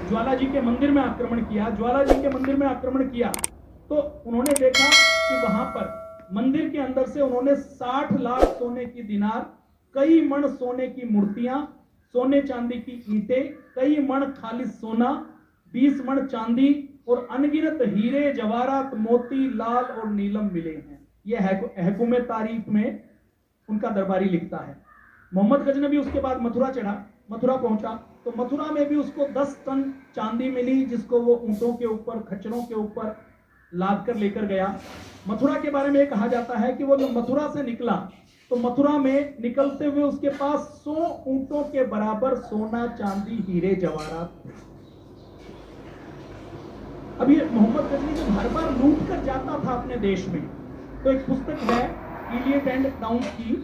ज्वाला जी के मंदिर में आक्रमण किया, ज्वाला जी के मंदिर में आक्रमण किया तो उन्होंने देखा कि वहां पर मंदिर के अंदर से उन्होंने 60 लाख सोने की दिनार, कई मण सोने की मूर्तियां, सोने चांदी की ईंटें, कई मण खालिस सोना, 20 मण चांदी और अनगिनत हीरे जवाहरात मोती लाल और नीलम मिले हैं। यह हुकूमत तारीख में उनका दरबारी लिखता है। मोहम्मद गजनबी उसके बाद मथुरा चढ़ा, मथुरा पहुंचा तो मथुरा में भी उसको 10 टन चांदी मिली, जिसको वो ऊंटों के ऊपर, खच्चरों के ऊपर लाद कर लेकर गया। मथुरा के बारे में कहा जाता है कि वो जब मथुरा से निकला तो मथुरा में निकलते हुए उसके पास 100 ऊंटों के बराबर सोना चांदी हीरे जवाहरात थे। अब ये मोहम्मद गजनी जब हर बार लूट कर जाता था अपने देश में, तो एक पुस्तक है इलियट एंड डाउन्स की,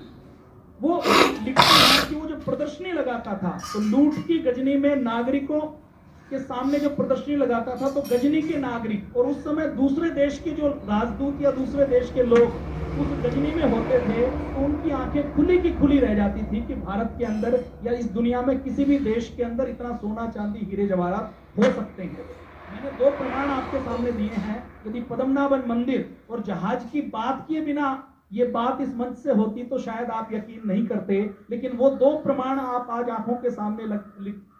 वो लिखते हैं कि वो जो प्रदर्शनी लगाता था तो लूट की गजनी में नागरिकों के सामने जो प्रदर्शनी लगाता था तो गजनी के नागरिक और उस समय दूसरे देश के जो राजदूत या दूसरे देश के लोग उस गजनी में होते थे तो उनकी आंखें खुली की खुली रह जाती थी कि भारत के अंदर या इस दुनिया में किसी भी देश के अंदर इतना सोना चांदी हीरे जवाहरात हो सकते हैं। मैंने 2 प्रमाण आपके सामने दिए हैं। यदि पद्मनाभन मंदिर और जहाज की बात किए बिना ये बात इस मंच से होती तो शायद आप यकीन नहीं करते, लेकिन वो 2 प्रमाण आप आज आंखों के सामने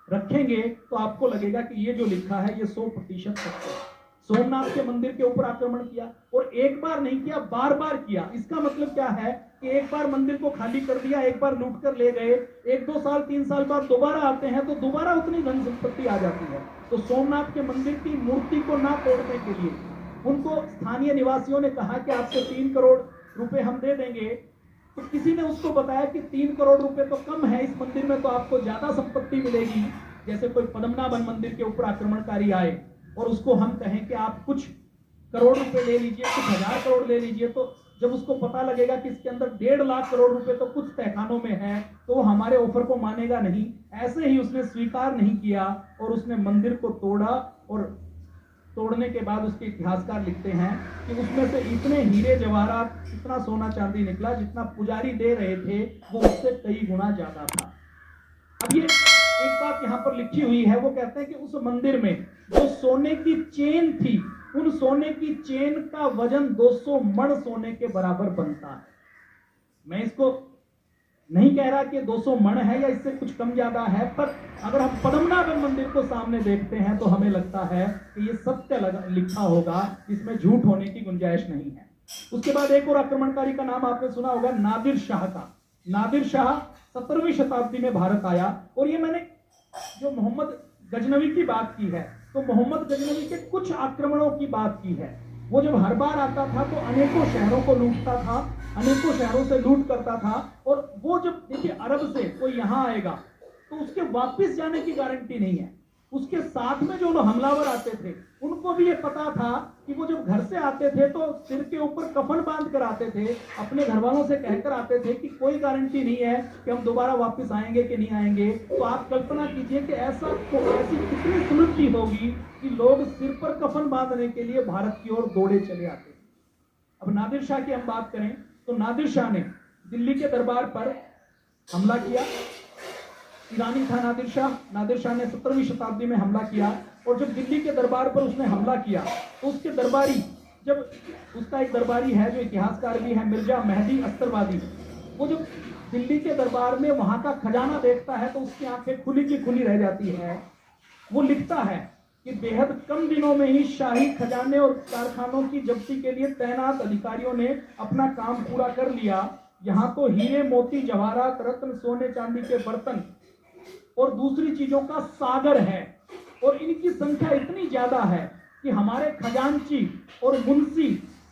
रखेंगे तो आपको लगेगा कि ये जो लिखा है ये 100% सत्य है। सोमनाथ के मंदिर के ऊपर आक्रमण किया और एक बार नहीं किया, बार बार किया। इसका मतलब क्या है कि एक बार मंदिर को खाली कर दिया, एक बार लूट कर ले गए, 1-2 साल 3 साल बाद दोबारा आते हैं तो दोबारा उतनी धन संपत्ति आ जाती है। तो सोमनाथ के मंदिर की मूर्ति को ना तोड़ने के लिए उनको स्थानीय निवासियों ने कहा कि आपको 3 करोड़ रुपए हम दे देंगे। तो किसी ने उसको बताया कि 3 करोड़ रुपए तो कम है, इस मंदिर में तो आपको ज्यादा संपत्ति मिलेगी। जैसे कोई पद्मनाभन मंदिर के ऊपर आक्रमणकारी आए और उसको हम कहें कि आप कुछ करोड़ रुपए ले लीजिए, कुछ 1000 करोड़ ले लीजिए, तो जब उसको पता लगेगा कि इसके अंदर 1.5 लाख करोड़ रुपए तो कुछ तहखानों में है तो वो हमारे ऑफर को मानेगा नहीं। ऐसे ही उसने स्वीकार नहीं किया और उसने मंदिर को तोड़ा और तोड़ने के बाद उसके इतिहासकार लिखते हैं कि उसमें से इतने हीरे जवाहरात, इतना सोना चांदी निकला जितना पुजारी दे रहे थे वो उससे कई गुना ज्यादा था। अब ये एक बात यहाँ पर लिखी हुई है, वो कहते हैं कि उस मंदिर में जो सोने की चेन थी, उन सोने की चेन का वजन 200 मण सोने के बराबर बनता है। मैं इसको नहीं कह रहा कि 200 मण है या इससे कुछ कम ज्यादा है, पर अगर हम पद्मनाभन मंदिर को सामने देखते हैं तो हमें लगता है कि ये सत्य लिखा होगा, इसमें झूठ होने की गुंजाइश नहीं है। उसके बाद एक और आक्रमणकारी का नाम आपने सुना होगा, नादिर शाह का। नादिर शाह 17वीं शताब्दी में भारत आया और ये मैंने जो मोहम्मद गजनवी की बात की है तो मोहम्मद गजनवी के कुछ आक्रमणों की बात की है। वो जब हर बार आता था तो अनेकों शहरों को लूटता था, अनेकों शहरों से लूट करता था। और वो जब देखिए अरब से कोई यहां आएगा तो उसके वापस जाने की गारंटी नहीं है। उसके साथ में जो लोग हमलावर आते थे उनको भी ये पता था कि वो जब घर से आते थे तो सिर के ऊपर कफन बांध कर आते थे, अपने घर वालों से कहकर आते थे कि कोई गारंटी नहीं है कि हम दोबारा वापस आएंगे कि नहीं आएंगे। तो आप कल्पना कीजिए कि ऐसी कितनी समृद्धि होगी कि लोग सिर पर कफन बांधने के लिए भारत की ओर दौड़े चले आते। अब नादिर शाह की हम बात करें तो नादिर शाह ने दिल्ली के दरबार पर हमला किया। ईरानी था नादिर शाह ने 17वीं शताब्दी में हमला किया और जब दिल्ली के दरबार पर उसने हमला किया तो उसके दरबारी, जब उसका एक दरबारी है जो इतिहासकार भी है, मिर्जा मेहदी अख्तरवादी, वो जब दिल्ली के दरबार में वहां का खजाना देखता है तो उसकी आंखें खुली की खुली रह जाती है। वो लिखता है कि बेहद कम दिनों में ही शाही खजाने और कारखानों की जब्ती के लिए तैनात अधिकारियों ने अपना काम पूरा कर लिया। यहाँ तो हीरे मोती जवाहरात रत्न सोने चांदी के बर्तन और दूसरी चीजों का सागर है और इनकी संख्या इतनी ज्यादा है कि हमारे खजांची और मुंशी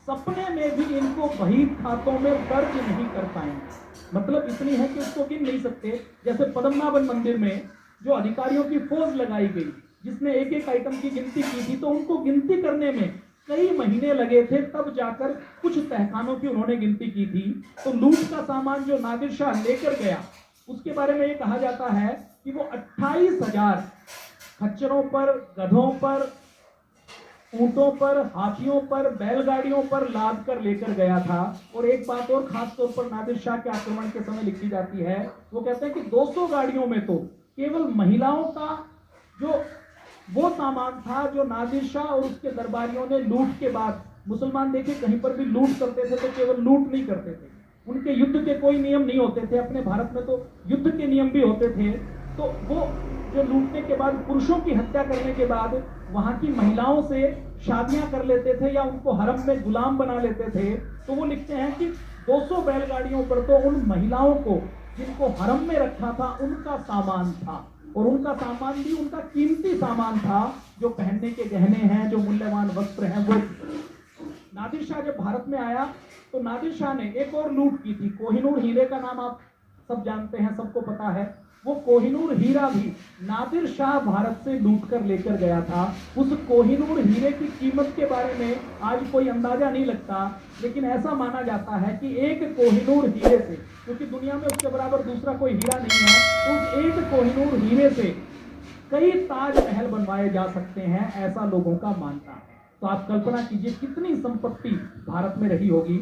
सपने में भी इनको बही खातों में दर्ज नहीं कर पाएंगे। मतलब इतनी है कि उसको गिन नहीं सकते। जैसे पद्मनाभन मंदिर में जो अधिकारियों की फौज लगाई गई जिसने एक एक आइटम की गिनती की थी, तो उनको गिनती करने में कई महीने लगे थे, तब जाकर कुछ तहखानों की उन्होंने गिनती की थी। तो लूट का सामान जो नादिर शाह लेकर गया उसके बारे में ये कहा जाता है कि वो 28,000 खच्चरों पर, गधों पर, ऊंटों पर, हाथियों पर, बैलगाड़ियों पर लाद कर लेकर गया था। और एक बात और खास तौर पर नादिर शाह के आक्रमण के समय लिखी जाती है, वो कहते हैं कि 200 गाड़ियों में तो केवल महिलाओं का जो वो सामान था जो नादिर शाह और उसके दरबारियों ने लूट के बाद, मुसलमान देखे कहीं पर भी लूट करते थे तो केवल लूट नहीं करते थे, उनके युद्ध के कोई नियम नहीं होते थे। अपने भारत में तो युद्ध के नियम भी होते थे। तो वो जो लूटने के बाद, पुरुषों की हत्या करने के बाद वहां की महिलाओं से शादियां कर लेते थे या उनको हरम में गुलाम बना लेते थे। तो वो लिखते हैं कि 200 बैलगाड़ियों पर तो उन महिलाओं को जिनको हरम में रखा था उनका सामान था, और उनका सामान भी उनका कीमती सामान था, जो पहनने के गहने हैं, जो मूल्यवान वस्त्र हैं। वो नादिर शाह जब भारत में आया तो नादिर शाह ने एक और लूट की थी। कोहिनूर हीरे का नाम आप सब जानते हैं, सबको पता है। वो कोहिनूर हीरा भी नादिर शाह भारत से लूट कर लेकर गया था। उस कोहिनूर हीरे की कीमत के बारे में आज कोई अंदाजा नहीं लगता, लेकिन ऐसा माना जाता है कि एक कोहिनूर हीरे से, क्योंकि दुनिया में उसके बराबर दूसरा कोई हीरा नहीं है, तो उस एक कोहिनूर हीरे से कई ताजमहल बनवाए जा सकते हैं, ऐसा लोगों का मानना है। तो आप कल्पना कीजिए कितनी संपत्ति भारत में रही होगी।